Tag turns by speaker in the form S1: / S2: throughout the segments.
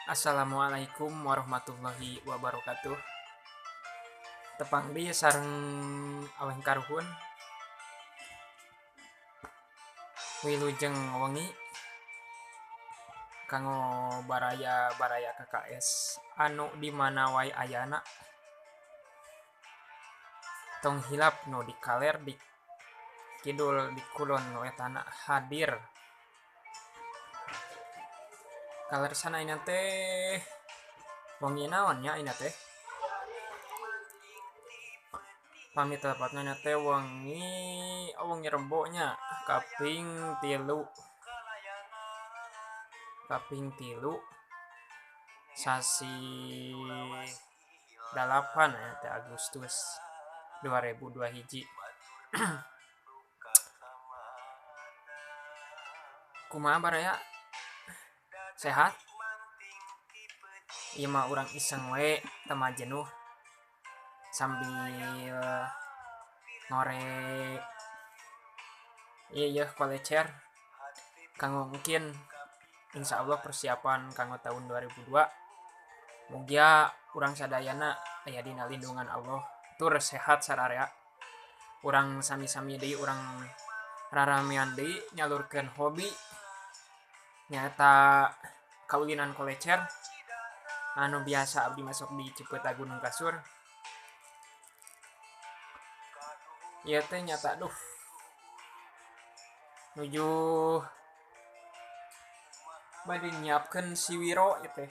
S1: Assalamualaikum warahmatullahi wabarakatuh. Tepang di sareng aweng karuhun wilujeng wengi kanggo baraya KKS anu di mana wae ayana tong hilap nu di kaler di kidul di kulon wetana hadir kaler sana ina teh wengi naon nya ina teh pamit tepatna ina teh wengi rembonya kaping tilu sasi dalapan ya teh Agustus 2021 kumaha baraya sehat ieu mah urang iseng we teu jenuh sambil ngorek ieu kolecer kanggo mungkin insyaallah persiapan kanggo tahun 2002 mugia urang sadayana aya dina lindungan Allah tur sehat sararea urang sami-sami deui urang raramean deui nyalurkeun hobi nyaeta kaulinan kolecer anu biasa abdi masuk di Cipeutta Gunung Kasur ieu teh nyata nuju bade nyiapkeun si Wiro ieu teh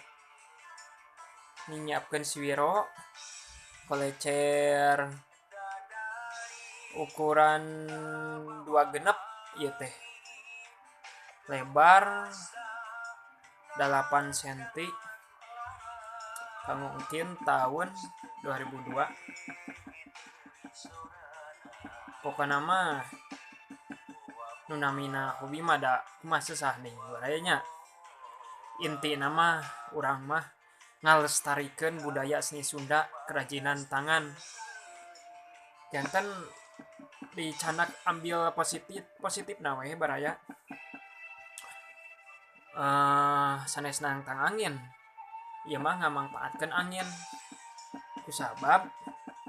S1: nyiapkeun si Wiro kolecer ukuran 2 genep ieu teh lebar 8 cm kanggo mungkin tahun 2002 pokona mah nu namina hobi mah da kumaha susah nih barayanya intina mah urang mah ngalestarikeun budaya seni Sunda kerajinan tangan janten dicanak ambil positif we baraya sanesna tang angin ieu mah ngamangpaatkeun angin kusabab